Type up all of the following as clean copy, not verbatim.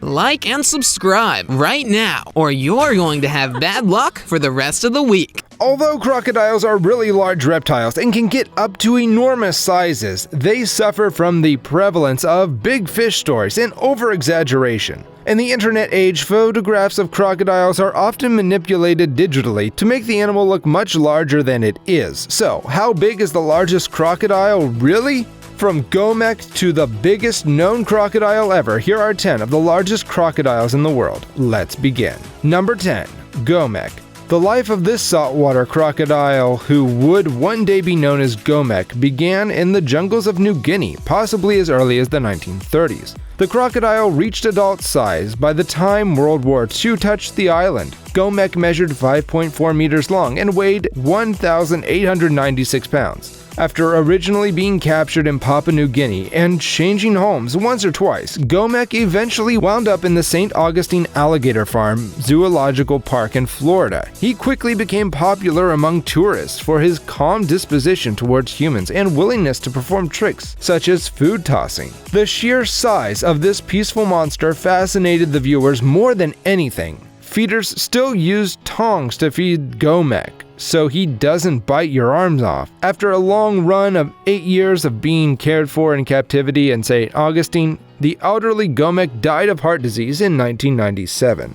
like and subscribe right now, or you're going to have bad luck for the rest of the week. Although crocodiles are really large reptiles and can get up to enormous sizes, they suffer from the prevalence of big fish stories and over-exaggeration. In the internet age, photographs of crocodiles are often manipulated digitally to make the animal look much larger than it is. So, how big is the largest crocodile really? From Gomek to the biggest known crocodile ever, here are 10 of the largest crocodiles in the world. Let's begin. Number 10. Gomek. The life of this saltwater crocodile, who would one day be known as Gomek, began in the jungles of New Guinea, possibly as early as the 1930s. The crocodile reached adult size by the time World War II touched the island. Gomek measured 5.4 meters long and weighed 1,896 pounds. After originally being captured in Papua New Guinea and changing homes once or twice, Gomek eventually wound up in the St. Augustine Alligator Farm Zoological Park in Florida. He quickly became popular among tourists for his calm disposition towards humans and willingness to perform tricks such as food tossing. The sheer size of this peaceful monster fascinated the viewers more than anything. Feeders still use tongs to feed Gomek, so he doesn't bite your arms off. After a long run of 8 years of being cared for in captivity in St. Augustine, the elderly Gomek died of heart disease in 1997.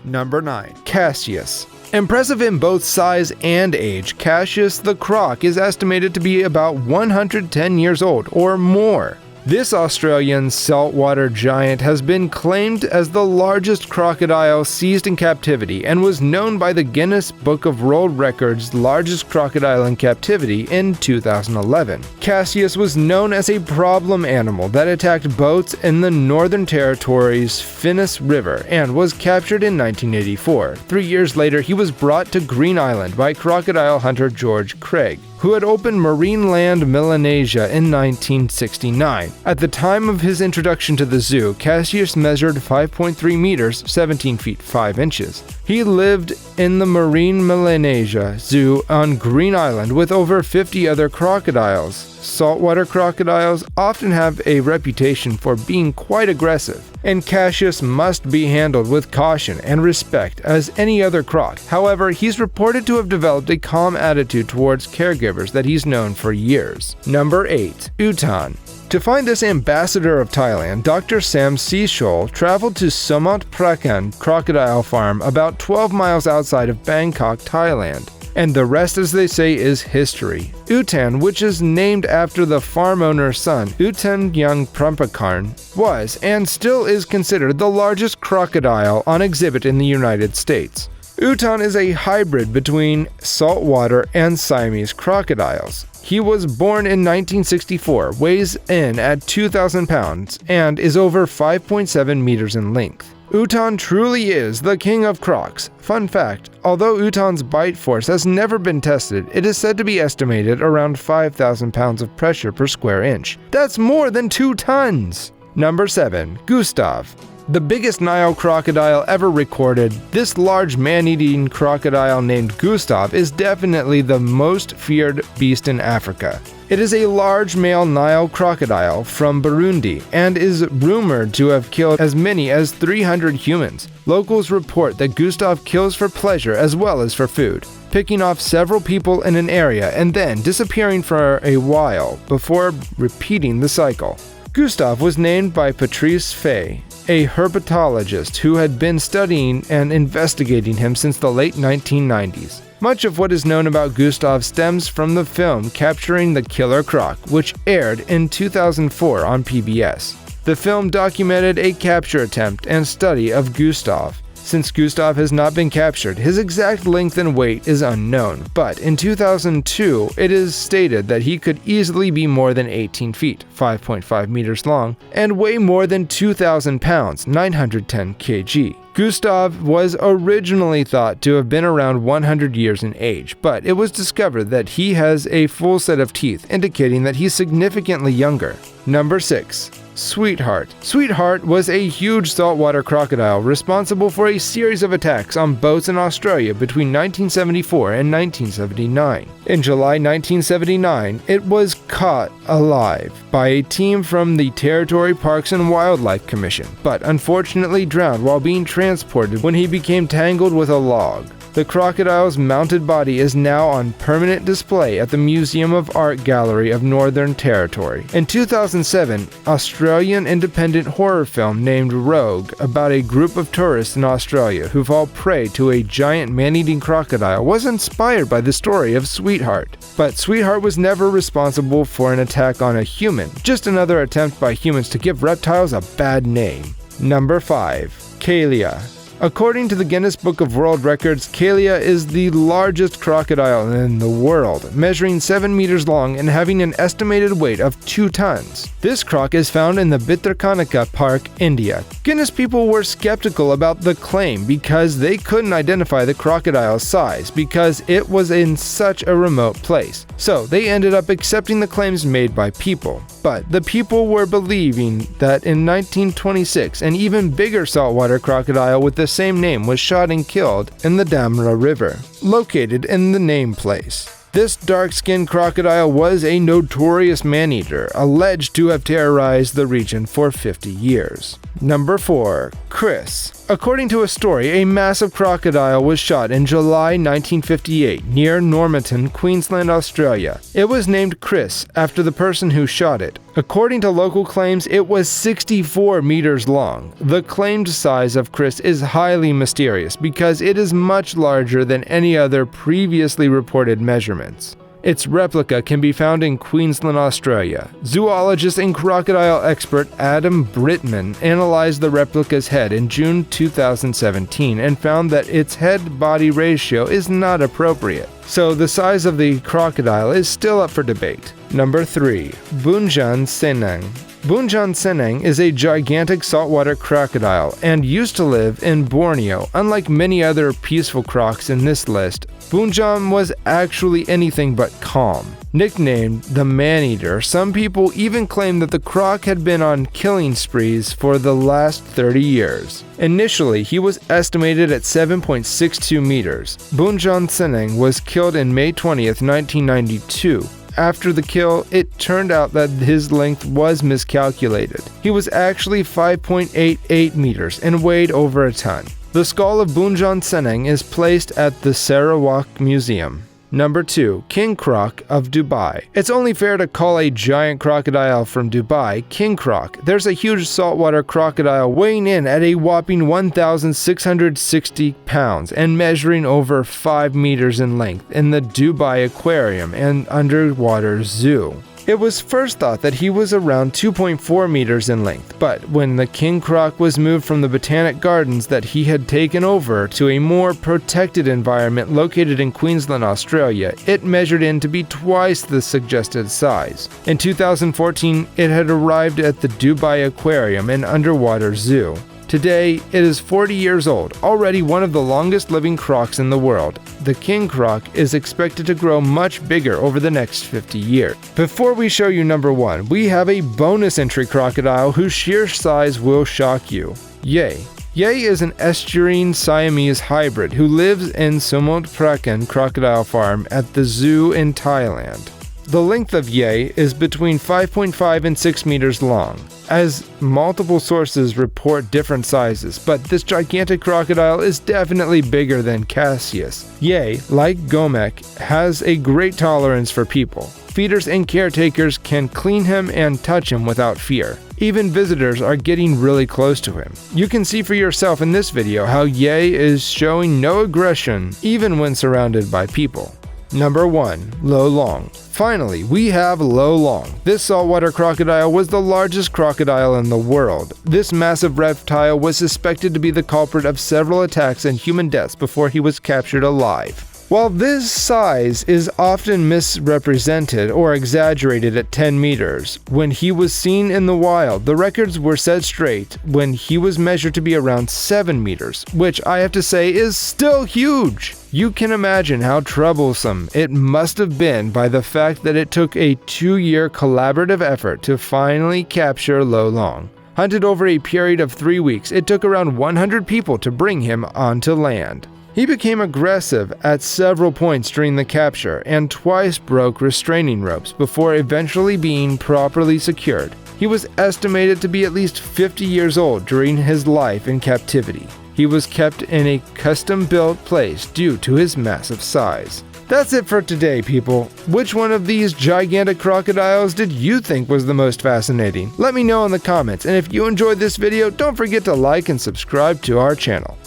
Number 9. Cassius. Impressive in both size and age, Cassius the croc is estimated to be about 110 years old or more. This Australian saltwater giant has been claimed as the largest crocodile seized in captivity and was known by the Guinness Book of World Records largest crocodile in captivity in 2011. Cassius was known as a problem animal that attacked boats in the Northern Territory's Finnis River and was captured in 1984. 3 years later, he was brought to Green Island by crocodile hunter George Craig, who had opened Marineland Melanesia in 1969. At the time of his introduction to the zoo, Cassius measured 5.3 meters, 17 feet 5 inches. He lived in the Marine Melanesia Zoo on Green Island with over 50 other crocodiles. Saltwater crocodiles often have a reputation for being quite aggressive, and Cassius must be handled with caution and respect as any other croc. However, he's reported to have developed a calm attitude towards caregivers that he's known for years. Number 8. Utan. To find this ambassador of Thailand, Dr. Sam Seashole traveled to Somot Prakan Crocodile Farm about 12 miles outside of Bangkok, Thailand. And the rest, as they say, is history. Utan, which is named after the farm owner's son, Utan Young Prampakarn, was and still is considered the largest crocodile on exhibit in the United States. Utan is a hybrid between saltwater and Siamese crocodiles. He was born in 1964, weighs in at 2,000 pounds, and is over 5.7 meters in length. Utan truly is the king of crocs. Fun fact, although Utan's bite force has never been tested, it is said to be estimated around 5,000 pounds of pressure per square inch. That's more than 2 tons! Number 7. Gustav. The biggest Nile crocodile ever recorded, this large man-eating crocodile named Gustav is definitely the most feared beast in Africa. It is a large male Nile crocodile from Burundi and is rumored to have killed as many as 300 humans. Locals report that Gustav kills for pleasure as well as for food, picking off several people in an area and then disappearing for a while before repeating the cycle. Gustav was named by Patrice Fay, a herpetologist who had been studying and investigating him since the late 1990s. Much of what is known about Gustav stems from the film Capturing the Killer Croc, which aired in 2004 on PBS. The film documented a capture attempt and study of Gustav. Since Gustav has not been captured, his exact length and weight is unknown, but in 2002, it is stated that he could easily be more than 18 feet, 5.5 meters long, and weigh more than 2,000 pounds, 910 kg. Gustav was originally thought to have been around 100 years in age, but it was discovered that he has a full set of teeth, indicating that he's significantly younger. Number 6. Sweetheart. Sweetheart was a huge saltwater crocodile responsible for a series of attacks on boats in Australia between 1974 and 1979. In July 1979, it was caught alive by a team from the Territory Parks and Wildlife Commission, but unfortunately drowned while being transported when he became tangled with a log. The crocodile's mounted body is now on permanent display at the Museum of Art Gallery of Northern Territory. In 2007, Australian independent horror film named Rogue about a group of tourists in Australia who fall prey to a giant man-eating crocodile was inspired by the story of Sweetheart. But Sweetheart was never responsible for an attack on a human, just another attempt by humans to give reptiles a bad name. Number 5. Kalia. According to the Guinness Book of World Records, Kalia is the largest crocodile in the world, measuring 7 meters long and having an estimated weight of 2 tons. This croc is found in the Bhitarkanika Park, India. Guinness people were skeptical about the claim because they couldn't identify the crocodile's size because it was in such a remote place. So they ended up accepting the claims made by people. But the people were believing that in 1926, an even bigger saltwater crocodile with the same name was shot and killed in the Damra River, located in the name place. This dark-skinned crocodile was a notorious man-eater, alleged to have terrorized the region for 50 years. Number 4. Chris. According to a story, a massive crocodile was shot in July 1958 near Normanton, Queensland, Australia. It was named Chris after the person who shot it. According to local claims, it was 64 meters long. The claimed size of Chris is highly mysterious because it is much larger than any other previously reported measurements. Its replica can be found in Queensland, Australia. Zoologist and crocodile expert Adam Brittman analyzed the replica's head in June 2017 and found that its head-body ratio is not appropriate. So the size of the crocodile is still up for debate. Number 3. Bunjan Senang. Bunjan Senang is a gigantic saltwater crocodile and used to live in Borneo. Unlike many other peaceful crocs in this list, Bunjan was actually anything but calm. Nicknamed the man-eater, some people even claim that the croc had been on killing sprees for the last 30 years. Initially, he was estimated at 7.62 meters. Bunjan Senang was killed in May 20th, 1992. After the kill, it turned out that his length was miscalculated. He was actually 5.88 meters and weighed over a ton. The skull of Bunjan Senang is placed at the Sarawak Museum. Number 2. King Croc of Dubai. It's only fair to call a giant crocodile from Dubai King Croc. There's a huge saltwater crocodile weighing in at a whopping 1,660 pounds and measuring over 5 meters in length in the Dubai Aquarium and Underwater Zoo. It was first thought that he was around 2.4 meters in length, but when the king croc was moved from the Botanic Gardens that he had taken over to a more protected environment located in Queensland, Australia, it measured in to be twice the suggested size. In 2014, it had arrived at the Dubai Aquarium and Underwater Zoo. Today, it is 40 years old, already one of the longest living crocs in the world. The king croc is expected to grow much bigger over the next 50 years. Before we show you number 1, we have a bonus entry crocodile whose sheer size will shock you. Yay. Yay is an estuarine Siamese hybrid who lives in Sumut Prakan Crocodile Farm at the zoo in Thailand. The length of Yay is between 5.5 and 6 meters long, as multiple sources report different sizes, but this gigantic crocodile is definitely bigger than Cassius. Yay, like Gomek, has a great tolerance for people. Feeders and caretakers can clean him and touch him without fear. Even visitors are getting really close to him. You can see for yourself in this video how Yay is showing no aggression even when surrounded by people. Number 1. Lo Long. Finally, we have Lo Long. This saltwater crocodile was the largest crocodile in the world. This massive reptile was suspected to be the culprit of several attacks and human deaths before he was captured alive. While this size is often misrepresented or exaggerated at 10 meters, when he was seen in the wild, the records were set straight when he was measured to be around 7 meters, which I have to say is still huge. You can imagine how troublesome it must have been by the fact that it took a 2-year collaborative effort to finally capture Lo Long. Hunted over a period of 3 weeks, it took around 100 people to bring him onto land. He became aggressive at several points during the capture and twice broke restraining ropes before eventually being properly secured. He was estimated to be at least 50 years old during his life in captivity. He was kept in a custom-built place due to his massive size. That's it for today, people. Which one of these gigantic crocodiles did you think was the most fascinating? Let me know in the comments, and if you enjoyed this video, don't forget to like and subscribe to our channel.